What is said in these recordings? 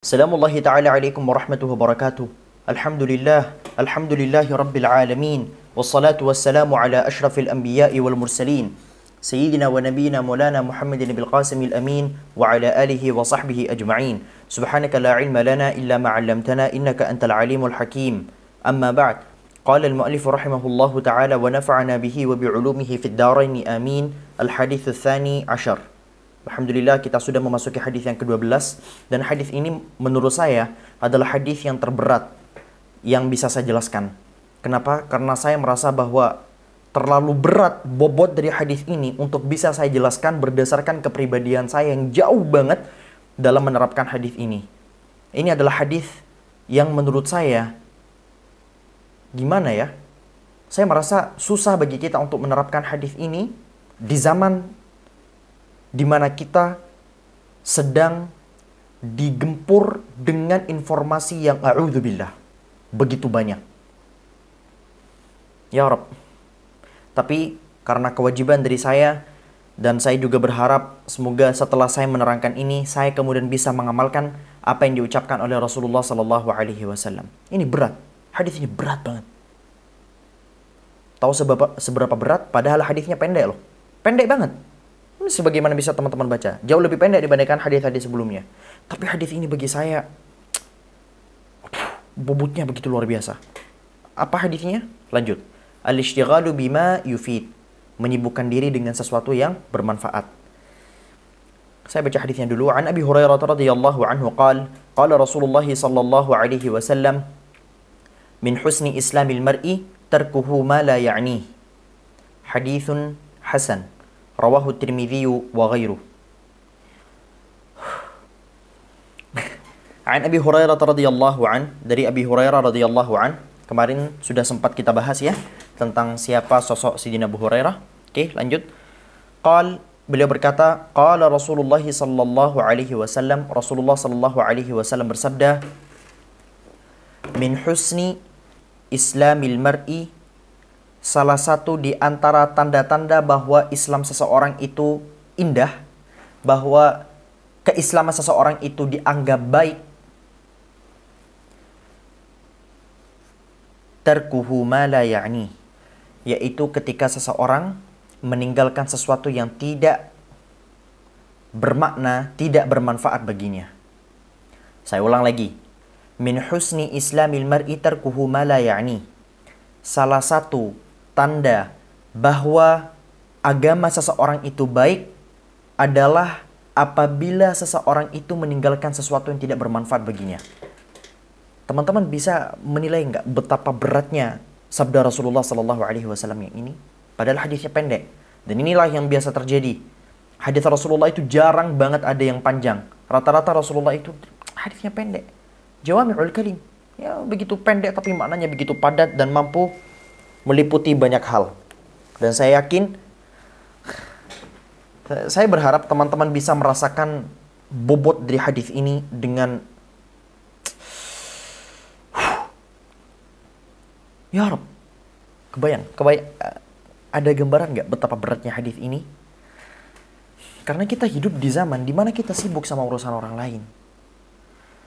Assalamualaikum ta'ala alaikum warahmatullahi wabarakatuh. Alhamdulillahi rabbil alamin. Wassalatu wassalamu ala ashrafil anbiya'i wal mursalin. Sayyidina wa nabiyina maulana Muhammadin bil qasimil amin. Wa ala alihi wa sahbihi ajma'in. Subhanaka la ilma lana illa ma'allamtana innaka antal alimul hakim. Amma ba'd. Qala al-mu'allif rahimahullahu ta'ala wa nafa'ana bihi wa bi'ulumihi fid daraini amin. Al-hadithu thani ashar. Alhamdulillah kita sudah memasuki hadis yang ke-12 dan hadis ini menurut saya adalah hadis yang terberat yang bisa saya jelaskan. Kenapa? Karena saya merasa bahwa terlalu berat bobot dari hadis ini untuk bisa saya jelaskan berdasarkan kepribadian saya yang jauh banget dalam menerapkan hadis ini. Ini adalah hadis yang menurut saya gimana ya? Saya merasa susah bagi kita untuk menerapkan hadis ini di zaman di mana kita sedang digempur dengan informasi yang a'udzubillah begitu banyak. Ya Rabb. Tapi karena kewajiban dari saya dan saya juga berharap semoga setelah saya menerangkan ini saya kemudian bisa mengamalkan apa yang diucapkan oleh Rasulullah sallallahu alaihi wasallam. Ini berat. Hadis ini berat banget. Tahu seberapa berat? Padahal hadisnya pendek loh. Pendek banget. Ini sebagaimana bisa teman-teman baca. Jauh lebih pendek dibandingkan hadis-hadis sebelumnya. Tapi hadis ini bagi saya bobotnya begitu luar biasa. Apa hadisnya? Lanjut. Al-ishtighalu bima yufid. Menyibukkan diri dengan sesuatu yang bermanfaat. Saya baca hadisnya dulu. An Abi Hurairah radhiyallahu anhu qala Rasulullah sallallahu alaihi wasallam min husni islamil mar'i tarkuhu ma la ya'ni. Hadithun hasan. Rawahu Tirmidzi wa ghairuh. An Abi Hurairah radhiyallahu an, dari Abi Hurairah radhiyallahu an. Kemarin sudah sempat kita bahas ya tentang siapa sosok Sayyidina Abu Hurairah. Oke, lanjut. Beliau berkata, qala Rasulullah sallallahu alaihi wasallam, Rasulullah sallallahu alaihi wasallam bersabda, min husni islamil mar'i, salah satu di antara tanda-tanda bahwa Islam seseorang itu indah, bahwa keislaman seseorang itu dianggap baik, tarkuhu ma la ya'ni, yaitu ketika seseorang meninggalkan sesuatu yang tidak bermakna, tidak bermanfaat baginya. Saya ulang lagi. Min husni islamil mar'i tarkuhu ma la ya'ni. Salah satu tanda bahwa agama seseorang itu baik adalah apabila seseorang itu meninggalkan sesuatu yang tidak bermanfaat baginya. Teman-teman bisa menilai nggak betapa beratnya sabda Rasulullah Sallallahu Alaihi Wasallam yang ini? Padahal hadisnya pendek. Dan inilah yang biasa terjadi. Hadis Rasulullah itu jarang banget ada yang panjang. Rata-rata Rasulullah itu hadisnya pendek. Jawami'ul kalim. Ya begitu pendek tapi maknanya begitu padat dan mampu meliputi banyak hal. Dan saya yakin, saya berharap teman-teman bisa merasakan bobot dari hadis ini dengan ya Rabb. Kebayang, ada gambaran nggak betapa beratnya hadis ini? Karena kita hidup di zaman di mana kita sibuk sama urusan orang lain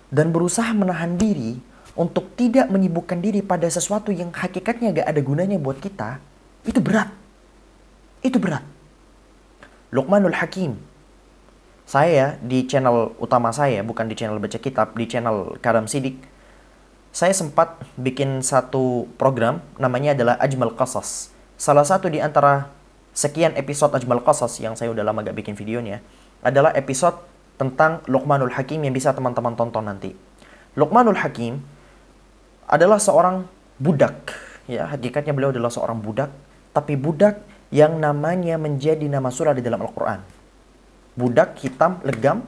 dan berusaha menahan diri untuk tidak menyibukkan diri pada sesuatu yang hakikatnya gak ada gunanya buat kita, itu berat. Itu berat. Luqmanul Hakim. Saya di channel utama saya, bukan di channel baca kitab, di channel Karam Sidik, saya sempat bikin satu program, namanya adalah Ajmal Qasas. Salah satu di antara sekian episode Ajmal Qasas yang saya udah lama gak bikin videonya, adalah episode tentang Luqmanul Hakim yang bisa teman-teman tonton nanti. Luqmanul Hakim adalah seorang budak, ya hakikatnya beliau adalah seorang budak, tapi budak yang namanya menjadi nama surah di dalam Al-Quran. Budak hitam legam,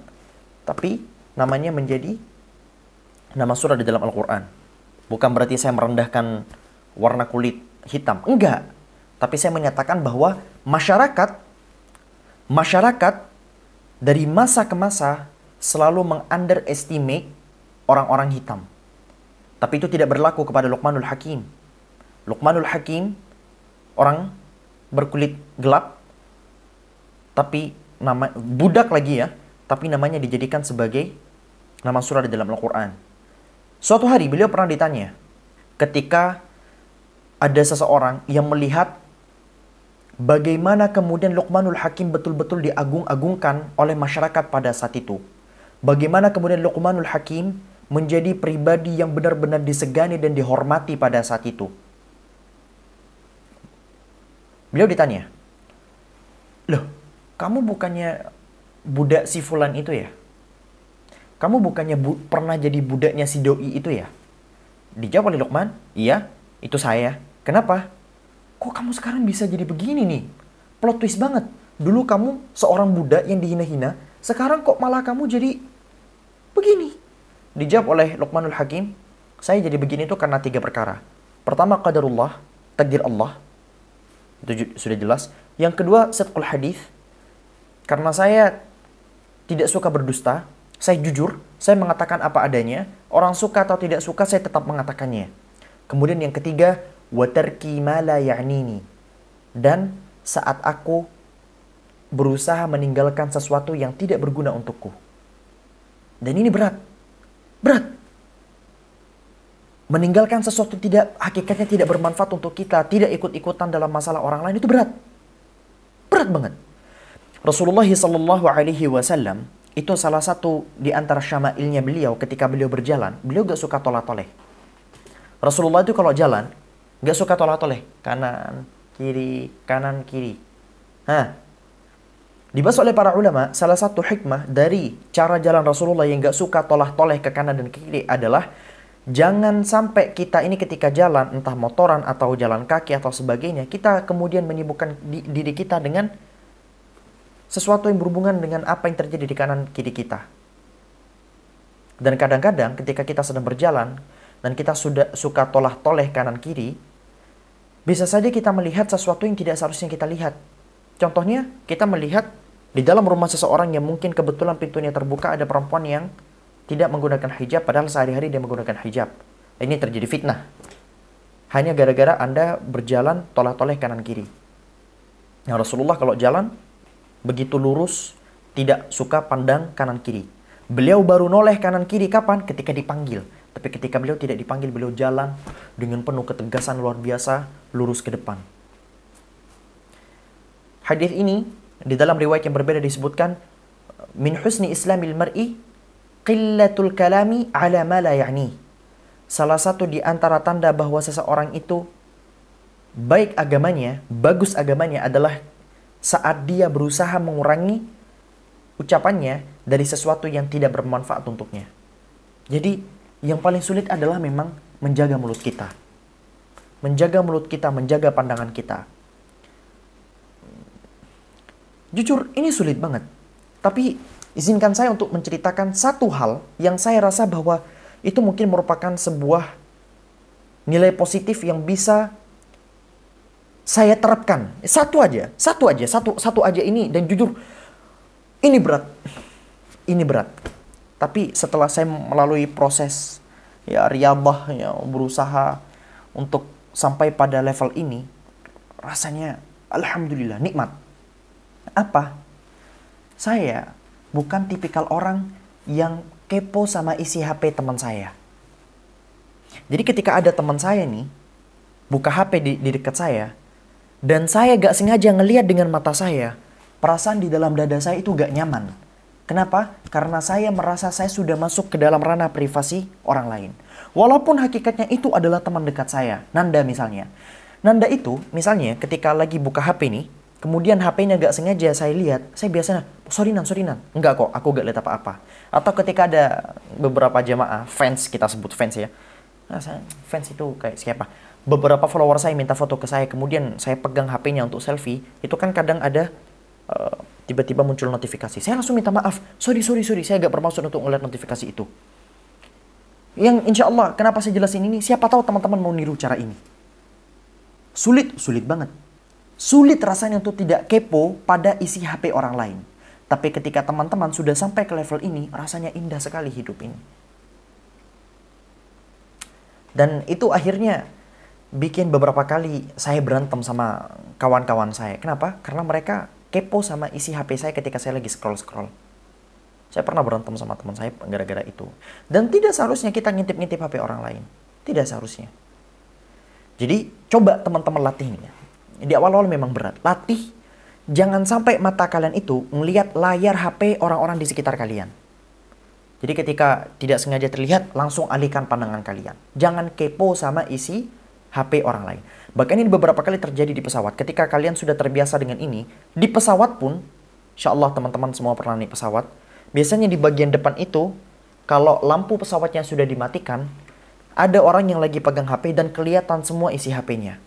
tapi namanya menjadi nama surah di dalam Al-Quran. Bukan berarti saya merendahkan warna kulit hitam, enggak. Tapi saya menyatakan bahwa masyarakat dari masa ke masa selalu meng-underestimate orang-orang hitam. Tapi itu tidak berlaku kepada Luqmanul Hakim. Luqmanul Hakim, orang berkulit gelap, tapi budak lagi ya, tapi namanya dijadikan sebagai Nama surah di dalam Al-Quran. Suatu hari beliau pernah ditanya, ketika ada seseorang yang melihat bagaimana kemudian Luqmanul Hakim betul-betul diagung-agungkan oleh masyarakat pada saat itu. Bagaimana kemudian Luqmanul Hakim menjadi pribadi yang benar-benar disegani dan dihormati pada saat itu. Beliau ditanya, "Loh, kamu bukannya budak si fulan itu ya? Kamu bukannya pernah jadi budaknya si doi itu ya?" Dijawab oleh Luqman, "Iya, itu saya." "Kenapa? Kok kamu sekarang bisa jadi begini nih? Plot twist banget. Dulu kamu seorang budak yang dihina-hina, sekarang kok malah kamu jadi begini?" Dijawab oleh Luqmanul Hakim, "Saya jadi begini itu karena 3 perkara. Pertama, qadarullah, takdir Allah. Itu sudah jelas. Yang kedua, sidqul hadis. Karena saya tidak suka berdusta, saya jujur, saya mengatakan apa adanya. Orang suka atau tidak suka, saya tetap mengatakannya. Kemudian yang ketiga, wa tarki ma la ya'nini. Dan saat aku berusaha meninggalkan sesuatu yang tidak berguna untukku." Dan ini berat. Berat. Meninggalkan sesuatu hakikatnya tidak bermanfaat untuk kita, tidak ikut-ikutan dalam masalah orang lain, itu berat. Berat banget. Rasulullah SAW itu salah satu di antara syama'ilnya beliau ketika beliau berjalan. Beliau gak suka tolah-toleh. Rasulullah itu kalau jalan, gak suka tolah-toleh. Kanan, kiri, kanan, kiri. Dibahas oleh para ulama, salah satu hikmah dari cara jalan Rasulullah yang gak suka tolah-toleh ke kanan dan ke kiri adalah jangan sampai kita ini ketika jalan, entah motoran atau jalan kaki atau sebagainya, kita kemudian menyibukkan diri kita dengan sesuatu yang berhubungan dengan apa yang terjadi di kanan kiri kita. Dan kadang-kadang ketika kita sedang berjalan dan kita sudah suka tolah-toleh kanan kiri, bisa saja kita melihat sesuatu yang tidak seharusnya kita lihat. Contohnya, kita melihat di dalam rumah seseorang yang mungkin kebetulan pintunya terbuka, ada perempuan yang tidak menggunakan hijab, padahal sehari-hari dia menggunakan hijab. Ini terjadi fitnah. Hanya gara-gara Anda berjalan tolah-toleh kanan kiri. Nah, Rasulullah kalau jalan begitu lurus, tidak suka pandang kanan kiri. Beliau baru noleh kanan kiri kapan? Ketika dipanggil. Tapi ketika beliau tidak dipanggil, beliau jalan dengan penuh ketegasan luar biasa, lurus ke depan. Hadis ini di dalam riwayat yang berbeda disebutkan, min husni islamil mar'i qillatul kalami ala ma la ya'ni. Salah satu di antara tanda bahwa seseorang itu baik agamanya, bagus agamanya adalah saat dia berusaha mengurangi ucapannya dari sesuatu yang tidak bermanfaat untuknya. Jadi, yang paling sulit adalah memang menjaga mulut kita. Menjaga mulut kita, menjaga pandangan kita. Jujur, ini sulit banget. Tapi, izinkan saya untuk menceritakan satu hal yang saya rasa bahwa itu mungkin merupakan sebuah nilai positif yang bisa saya terapkan. Satu aja ini, dan jujur ini berat. Ini berat. Tapi setelah saya melalui proses riyadhah, berusaha untuk sampai pada level ini, rasanya alhamdulillah nikmat. Apa? Saya bukan tipikal orang yang kepo sama isi HP teman saya. Jadi ketika ada teman saya nih buka HP di dekat saya, dan saya gak sengaja ngelihat dengan mata saya, perasaan di dalam dada saya itu gak nyaman. Kenapa? Karena saya merasa saya sudah masuk ke dalam ranah privasi orang lain. Walaupun hakikatnya itu adalah teman dekat saya, Nanda misalnya. Nanda itu misalnya ketika lagi buka HP nih, kemudian HP-nya gak sengaja saya lihat, saya biasanya, sorry nan. Enggak kok, aku gak lihat apa-apa. Atau ketika ada beberapa jamaah, fans, kita sebut fans ya. Nah, fans itu kayak siapa? Beberapa follower saya minta foto ke saya, kemudian saya pegang HP-nya untuk selfie, itu kan kadang ada tiba-tiba muncul notifikasi. Saya langsung minta maaf, sorry, saya gak bermaksud untuk ngeliat notifikasi itu. Yang insya Allah, kenapa saya jelasin ini? Siapa tahu teman-teman mau niru cara ini. Sulit banget. Sulit rasanya untuk tidak kepo pada isi HP orang lain. Tapi ketika teman-teman sudah sampai ke level ini, rasanya indah sekali hidup ini. Dan itu akhirnya bikin beberapa kali saya berantem sama kawan-kawan saya. Kenapa? Karena mereka kepo sama isi HP saya ketika saya lagi scroll-scroll. Saya pernah berantem sama teman saya gara-gara itu. Dan tidak seharusnya kita ngintip-ngintip HP orang lain. Tidak seharusnya. Jadi coba teman-teman latih ini ya. Di awal-awal memang berat. Latih, jangan sampai mata kalian itu melihat layar HP orang-orang di sekitar kalian. Jadi ketika tidak sengaja terlihat, langsung alihkan pandangan kalian. Jangan kepo sama isi HP orang lain. Bahkan ini beberapa kali terjadi di pesawat. Ketika kalian sudah terbiasa dengan ini, di pesawat pun, insya Allah teman-teman semua pernah naik pesawat, biasanya di bagian depan itu, kalau lampu pesawatnya sudah dimatikan, ada orang yang lagi pegang HP dan kelihatan semua isi HP-nya.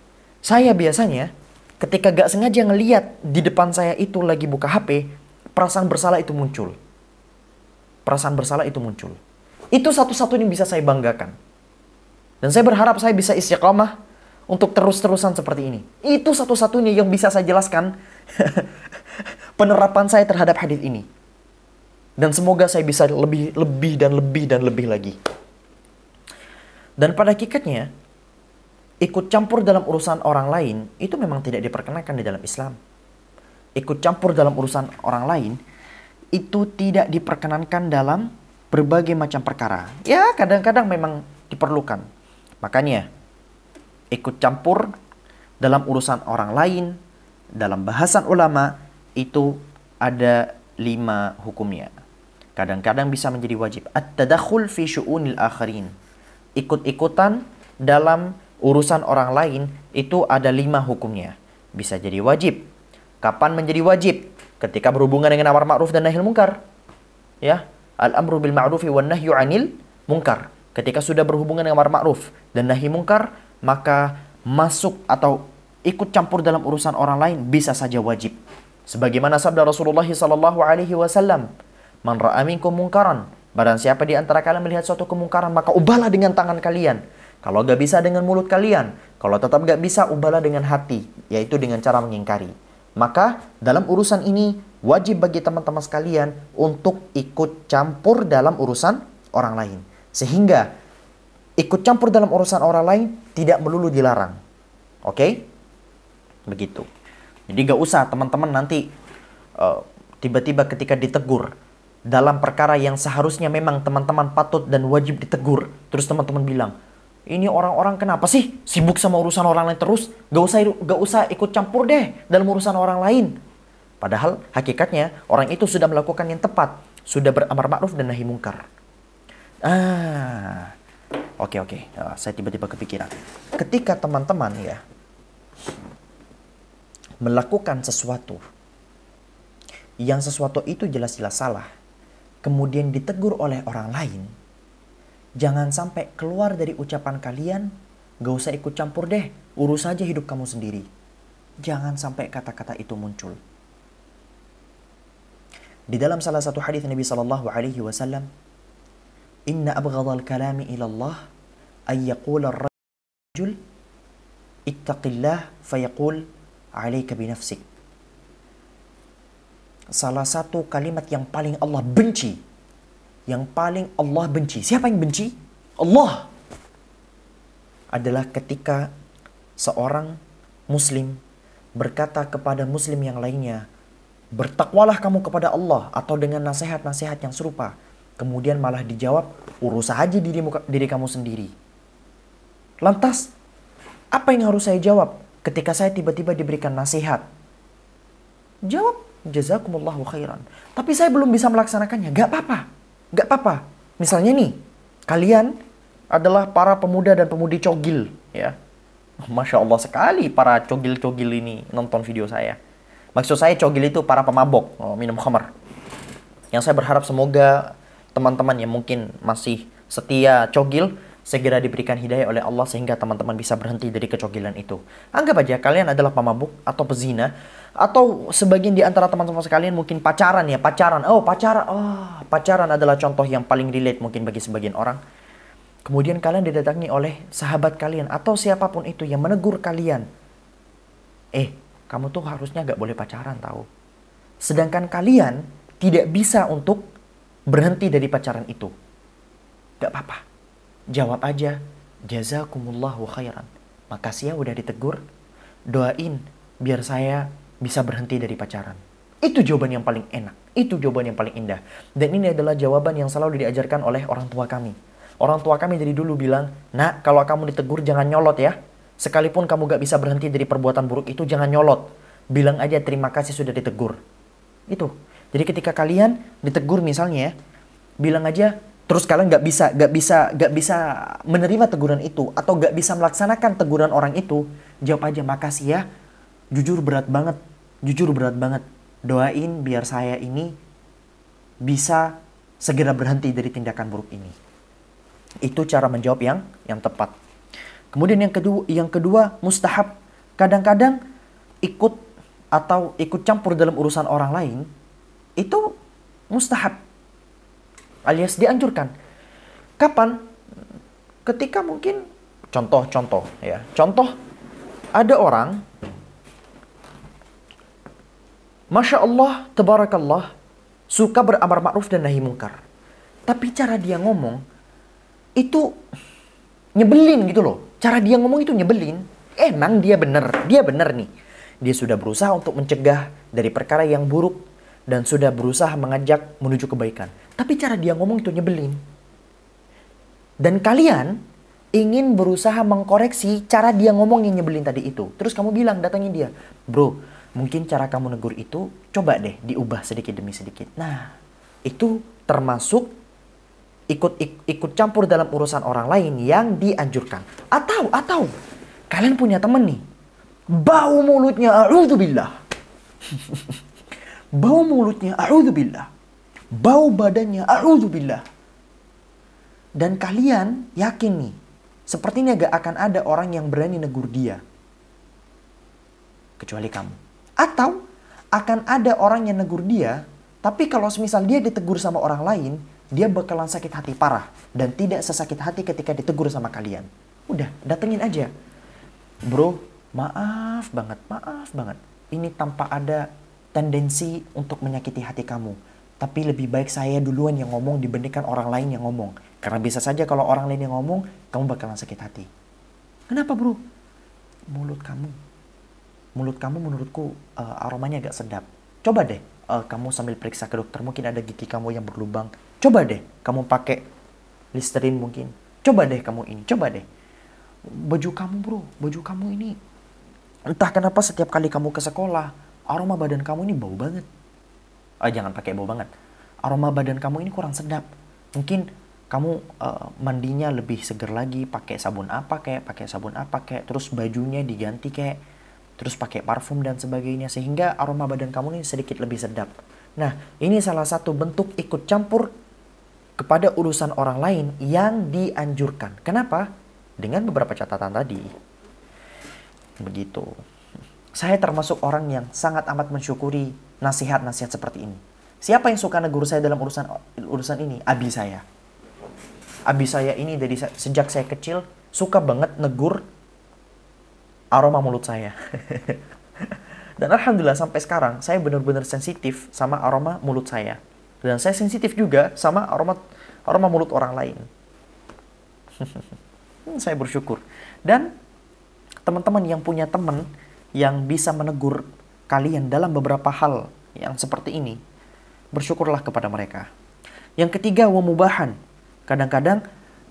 Saya biasanya, ketika gak sengaja ngeliat di depan saya itu lagi buka HP, perasaan bersalah itu muncul. Perasaan bersalah itu muncul. Itu satu-satunya yang bisa saya banggakan. Dan saya berharap saya bisa istiqamah untuk terus-terusan seperti ini. Itu satu-satunya yang bisa saya jelaskan penerapan saya terhadap hadis ini. Dan semoga saya bisa lebih lagi. Dan pada hakikatnya, ikut campur dalam urusan orang lain itu memang tidak diperkenankan di dalam Islam. Ikut campur dalam urusan orang lain itu tidak diperkenankan dalam berbagai macam perkara. Ya, kadang-kadang memang diperlukan. Makanya, ikut campur dalam urusan orang lain, dalam bahasan ulama, itu ada 5 hukumnya. Kadang-kadang bisa menjadi wajib. At-tadakhul fi syu'unil akharin. Ikut-ikutan dalam urusan orang lain itu ada 5 hukumnya. Bisa jadi wajib. Kapan menjadi wajib? Ketika berhubungan dengan amar ma'ruf dan nahi munkar. Ya, al-amru bil ma'rufi wan nahyu 'anil munkar. Ketika sudah berhubungan dengan amar ma'ruf dan nahi munkar, maka masuk atau ikut campur dalam urusan orang lain bisa saja wajib. Sebagaimana sabda Rasulullah sallallahu alaihi wasallam, "Man ra'a minkum munkaran," barang siapa di antara kalian melihat suatu kemungkaran, maka ubahlah dengan tangan kalian. Kalau gak bisa dengan mulut kalian, kalau tetap gak bisa, ubahlah dengan hati, yaitu dengan cara mengingkari. Maka dalam urusan ini wajib bagi teman-teman sekalian untuk ikut campur dalam urusan orang lain. Sehingga ikut campur dalam urusan orang lain tidak melulu dilarang. Oke? Begitu. Jadi gak usah teman-teman nanti tiba-tiba ketika ditegur dalam perkara yang seharusnya memang teman-teman patut dan wajib ditegur, terus teman-teman bilang, ini orang-orang kenapa sih sibuk sama urusan orang lain terus? Gak usah ikut campur deh dalam urusan orang lain. Padahal hakikatnya orang itu sudah melakukan yang tepat, sudah beramar ma'ruf dan nahi munkar. Oke. Saya tiba-tiba kepikiran. Ketika teman-teman ya melakukan sesuatu yang sesuatu itu jelas-jelas salah, kemudian ditegur oleh orang lain, jangan sampai keluar dari ucapan kalian, gak usah ikut campur deh, urus aja hidup kamu sendiri. Jangan sampai kata-kata itu muncul. Di dalam salah satu hadis Nabi sallallahu alaihi wasallam, "Inna abghadhal kalami ila Allah ay yaqula ar-rajul ittaqillah fayaqul 'alaika binafsik." Salah satu kalimat yang paling Allah benci, siapa yang benci? Allah. Adalah ketika seorang muslim berkata kepada muslim yang lainnya, bertakwalah kamu kepada Allah, atau dengan nasihat-nasihat yang serupa. Kemudian malah dijawab, urus aja diri kamu sendiri. Lantas, apa yang harus saya jawab ketika saya tiba-tiba diberikan nasihat? Jawab, jazakumullahu khairan. Tapi saya belum bisa melaksanakannya. Gak apa-apa. Misalnya nih, kalian adalah para pemuda dan pemudi cogil, ya. Masya Allah sekali para cogil-cogil ini nonton video saya. Maksud saya cogil itu para pemabok, minum khamar. Yang saya berharap semoga teman-teman yang mungkin masih setia cogil segera diberikan hidayah oleh Allah sehingga teman-teman bisa berhenti dari kecogilan itu. Anggap aja kalian adalah pemabuk atau pezina, atau sebagian di antara teman-teman sekalian mungkin pacaran. Pacaran adalah contoh yang paling relate mungkin bagi sebagian orang. Kemudian kalian didatangi oleh sahabat kalian atau siapapun itu yang menegur kalian. Kamu tuh harusnya gak boleh pacaran tahu. Sedangkan kalian tidak bisa untuk berhenti dari pacaran itu. Gak apa-apa. Jawab aja, jazakumullahu khairan. Makasih ya udah ditegur. Doain biar saya bisa berhenti dari pacaran. Itu jawaban yang paling enak. Itu jawaban yang paling indah. Dan ini adalah jawaban yang selalu diajarkan oleh orang tua kami. Orang tua kami dari dulu bilang, nak, kalau kamu ditegur jangan nyolot ya. Sekalipun kamu gak bisa berhenti dari perbuatan buruk itu, jangan nyolot. Bilang aja terima kasih sudah ditegur. Itu. Jadi ketika kalian ditegur misalnya ya, bilang aja, terus kalian gak bisa menerima teguran itu, atau gak bisa melaksanakan teguran orang itu, jawab aja makasih ya. Jujur berat banget. Doain biar saya ini bisa segera berhenti dari tindakan buruk ini. Itu cara menjawab yang tepat. Kemudian yang kedua mustahab. Kadang-kadang ikut campur dalam urusan orang lain itu mustahab, alias dianjurkan. Kapan? Ketika mungkin contoh ada orang, Masya Allah, Tabarakallah, suka beramar ma'ruf dan nahi mungkar. Tapi cara dia ngomong itu nyebelin gitu loh. Cara dia ngomong itu nyebelin. Emang dia bener nih. Dia sudah berusaha untuk mencegah dari perkara yang buruk dan sudah berusaha mengajak menuju kebaikan. Tapi cara dia ngomong itu nyebelin. Dan kalian ingin berusaha mengkoreksi cara dia ngomong yang nyebelin tadi itu. Terus kamu bilang, datangin dia, bro, mungkin cara kamu negur itu coba deh diubah sedikit demi sedikit. Nah, itu termasuk ikut campur dalam urusan orang lain yang dianjurkan. Atau kalian punya temen nih, bau mulutnya a'udzubillah. Bau mulutnya a'udzubillah. Bau badannya a'udzubillah. Dan kalian yakin nih, sepertinya gak akan ada orang yang berani negur dia kecuali kamu. Atau akan ada orang yang negur dia, tapi kalau semisal dia ditegur sama orang lain, dia bakalan sakit hati parah dan tidak sesakit hati ketika ditegur sama kalian. Udah, datengin aja. Bro, maaf banget. Ini tanpa ada tendensi untuk menyakiti hati kamu. Tapi lebih baik saya duluan yang ngomong dibandingkan orang lain yang ngomong. Karena bisa saja kalau orang lain yang ngomong, kamu bakalan sakit hati. Kenapa bro? Mulut kamu menurutku aromanya agak sedap. Coba deh kamu sambil periksa ke dokter, mungkin ada gigi kamu yang berlubang. Coba deh kamu pakai Listerine mungkin. Coba deh kamu ini, coba deh. Baju kamu ini, entah kenapa setiap kali kamu ke sekolah, aroma badan kamu ini bau banget. Jangan pakai bau banget. Aroma badan kamu ini kurang sedap. Mungkin kamu mandinya lebih seger lagi, pakai sabun apa kayak, terus bajunya diganti kayak, terus pakai parfum dan sebagainya, sehingga aroma badan kamu ini sedikit lebih sedap. Nah, ini salah satu bentuk ikut campur kepada urusan orang lain yang dianjurkan. Kenapa? Dengan beberapa catatan tadi. Begitu. Saya termasuk orang yang sangat amat mensyukuri nasihat-nasihat seperti ini. Siapa yang suka negur saya dalam urusan ini? Abi saya. Abi saya ini dari sejak saya kecil suka banget negur aroma mulut saya. Dan alhamdulillah sampai sekarang saya benar-benar sensitif sama aroma mulut saya. Dan saya sensitif juga sama aroma mulut orang lain. Saya bersyukur. Dan teman-teman yang punya teman yang bisa menegur kalian dalam beberapa hal yang seperti ini, bersyukurlah kepada mereka. Yang ketiga, wamubahan. Kadang-kadang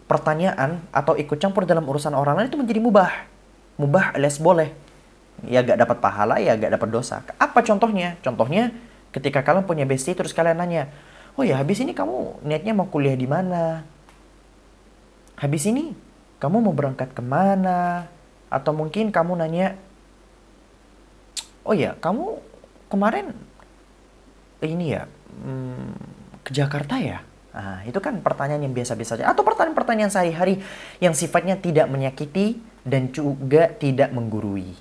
pertanyaan atau ikut campur dalam urusan orang lain itu menjadi mubah. Mubah alias boleh. Ya gak dapat pahala, ya gak dapat dosa. Apa contohnya? Contohnya ketika kalian punya bestie terus kalian nanya, oh ya habis ini kamu niatnya mau kuliah di mana? Habis ini kamu mau berangkat kemana? Atau mungkin kamu nanya, oh ya kamu kemarin ini ya ke Jakarta ya? Nah, itu kan pertanyaan yang biasa-biasa saja. Atau pertanyaan-pertanyaan sehari-hari yang sifatnya tidak menyakiti dan juga tidak menggurui.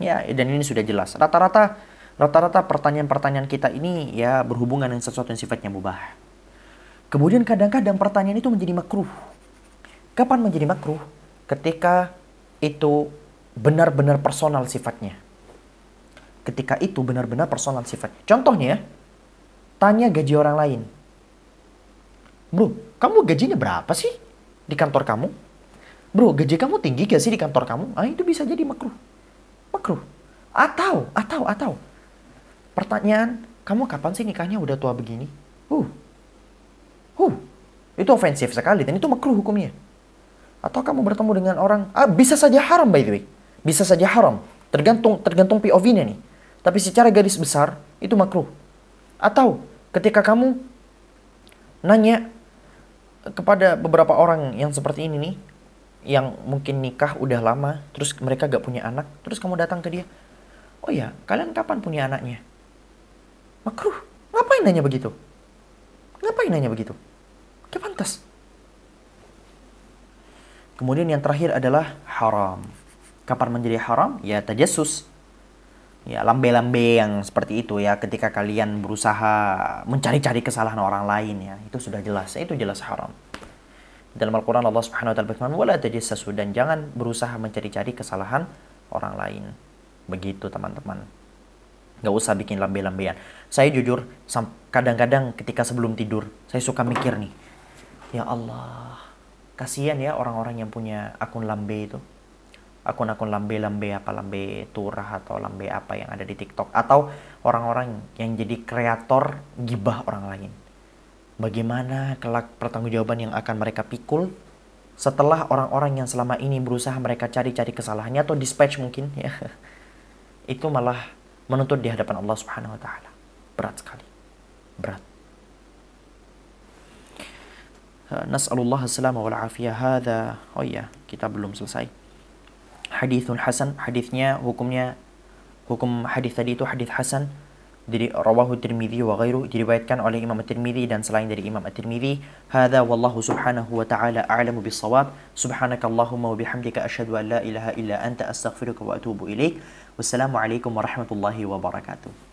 Ya, dan ini sudah jelas. Rata-rata pertanyaan-pertanyaan kita ini ya berhubungan dengan sesuatu yang sifatnya mubah. Kemudian kadang-kadang pertanyaan itu menjadi makruh. Kapan menjadi makruh? Ketika itu benar-benar personal sifatnya. Ketika itu benar-benar personal sifatnya. Contohnya, tanya gaji orang lain. Bro, kamu gajinya berapa sih di kantor kamu? Bro, gaji kamu tinggi gak sih di kantor kamu? Itu bisa jadi makruh. Makruh. Atau pertanyaan, kamu kapan sih nikahnya udah tua begini? Uh, uh, itu ofensif sekali dan itu makruh hukumnya. Atau kamu bertemu dengan orang, bisa saja haram by the way. Bisa saja haram. Tergantung POV-nya nih. Tapi secara garis besar, itu makruh. Atau ketika kamu nanya kepada beberapa orang yang seperti ini nih, yang mungkin nikah udah lama, terus mereka gak punya anak, terus kamu datang ke dia, oh ya, kalian kapan punya anaknya? Makruh. Ngapain nanya begitu? Ngapain nanya begitu? Gak pantas. Kemudian yang terakhir adalah haram. Kapan menjadi haram? Ya tajassus. Ya lambe-lambe yang seperti itu ya, ketika kalian berusaha mencari-cari kesalahan orang lain ya, itu sudah jelas, itu jelas haram. Dalam Al-Quran Allah Subhanahu wa taala berfirman, "Wala tajassasu," dan jangan berusaha mencari-cari kesalahan orang lain. Begitu teman-teman. Gak usah bikin lambe-lambean. Saya jujur, kadang-kadang ketika sebelum tidur, saya suka mikir nih, ya Allah, kasihan ya orang-orang yang punya akun lambe itu. Akun-akun lambe-lambe apa, lambe turah atau lambe apa yang ada di TikTok. Atau orang-orang yang jadi kreator gibah orang lain. Bagaimana kelak pertanggungjawaban yang akan mereka pikul setelah orang-orang yang selama ini berusaha mereka cari-cari kesalahannya atau dispatch mungkin ya. Itu malah menuntut di hadapan Allah Subhanahu wa taala. Berat sekali. Berat. Nas'alullah as-salama wal afiyah. Hadza. Oh iya, kita belum selesai. Hadithun hasan, hadisnya hukum hadis tadi itu hadis hasan. Jadi rawahu Tirmidzi wa ghairu, diriwayatkan oleh Imam Tirmidzi dan selain dari Imam Tirmidzi. Hadza wallahu subhanahu wa ta'ala a'lamu bis-shawab. Subhanakallahumma wa bihamdika asyhadu an la ilaha illa anta astaghfiruka wa atubu ilaik. Wassalamu alaikum warahmatullahi wabarakatuh.